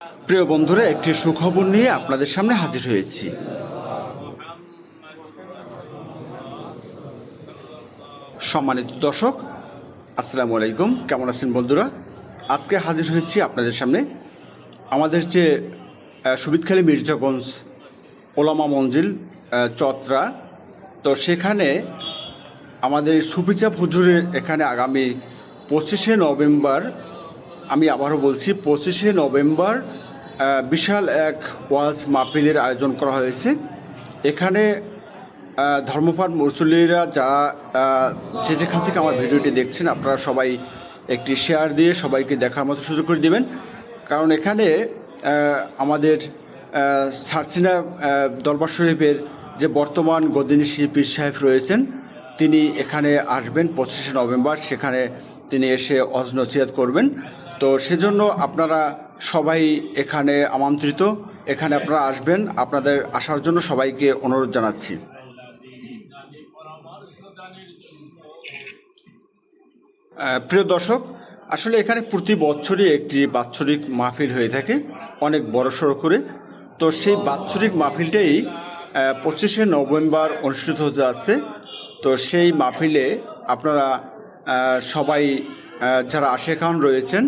প্রিয় বন্ধুরা, একটি সুখবর নিয়ে আপনাদের সামনে হাজির হয়েছি। সম্মানিত দর্শক, আসসালামু আলাইকুম। কেমন আছেন বন্ধুরা? আজকে হাজির হয়েছি আপনাদের সামনে আমাদের যে সুবিদখালী মির্জাগঞ্জ ওলামা মঞ্জিল চত্রা, তো সেখানে আমাদের সুফিচাপ হুজুরের এখানে আগামী 25শে নভেম্বর, আমি আবারও বলছি 25শে নভেম্বর বিশাল এক ওয়াজ মাহফিলের আয়োজন করা হয়েছে। এখানে ধর্মপাল মুসল্লিরা যারা যে যেখান থেকে আমার ভিডিওটি দেখছেন, আপনারা সবাই একটি শেয়ার দিয়ে সবাইকে দেখার মতো সুযোগ করে দেবেন। কারণ এখানে আমাদের সারসিনা দরবার শরীফের যে বর্তমান গদ্দিনী পীর সাহেব রয়েছেন, তিনি এখানে আসবেন 25শে নভেম্বর। সেখানে তিনি এসে ওয়াজ নসিহত করবেন। তো সেজন্য আপনারা সবাই এখানে আমন্ত্রিত, এখানে আপনারা আসবেন। আপনাদের আসার জন্য সবাইকে অনুরোধ জানাচ্ছি। প্রিয় দর্শক, আসলে এখানে প্রতি বছরই একটি বাৎসরিক মাহফিল হয়ে থাকে, অনেক বড়সড় করে। তো সেই বাৎসরিক মাহফিলটাই 25শে নভেম্বর অনুষ্ঠিত হতে যাচ্ছে। তো সেই মাহফিলে আপনারা সবাই যারা আশেখান রয়েছেন,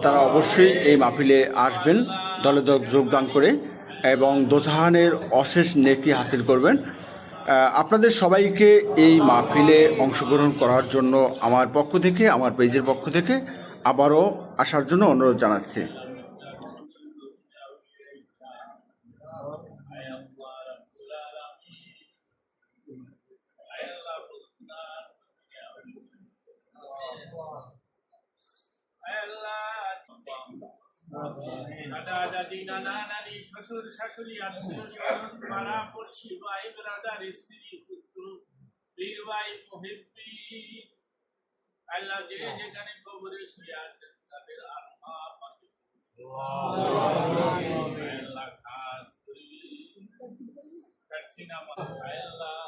তারা অবশ্যই এই মাহফিলে আসবেন, দলে দল যোগদান করে, এবং দোজাহানের অশেষ নেকি হাসিল করবেন। আপনাদের সবাইকে এই মাহফিলে অংশগ্রহণ করার জন্য আমার পক্ষ থেকে, আমার পেজের পক্ষ থেকে আবারও আসার জন্য অনুরোধ জানাচ্ছি। দাদা দাদি নানা নানি শ্বশুর শাশুড়ি আত্মীয় স্বজন পাড়া পড়শি ভাই ব্রাদার স্ত্রী পুত্র বীর ভাই মুহিব্বি, আল্লাহ যে যেখানে কবরে শুয়ে আছেন তাদের আত্মা পাকে আল্লাহ খাস করি সারসিনা আল্লাহ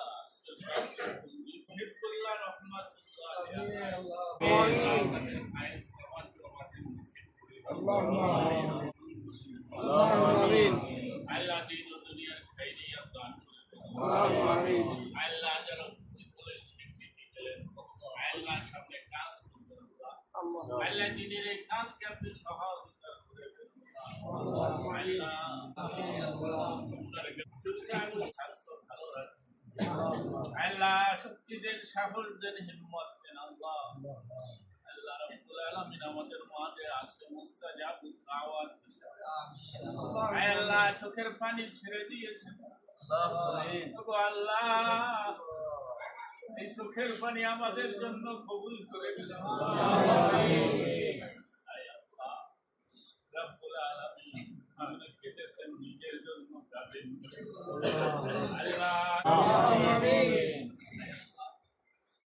মুহিবুল্লাহ রহমাতুল্লাহ আল্লাহ দিন ও দুনিয়ার খাইরিয়াত দান করুন। আল্লাহ যেন সকলের স্বীকৃতি দিলেন। আল্লাহ সামনে কাজ করবেন। আল্লাহ দিনের এই কাজকে আপনি সহযোগিতা করে দেবেন। স্বাস্থ্য ভালো রাখবেন। আল্লাহ শক্তি দেন, সাহস দেন, হিম্মত দেন। আল্লাহ রাব্বুল আলামিন আমাদের মাঝে আছে মুস্তাজাবুদ দাওয়াত। আল্লাহ চোখের পানি ছেড়ে দিয়েছেন। আল্লাহ এই চোখের পানি আমাদের জন্য কবুল করে দিলেন। রাব্বুল আলামিন আপনি কেটেছেন নিজের জন্য, আল্লাহ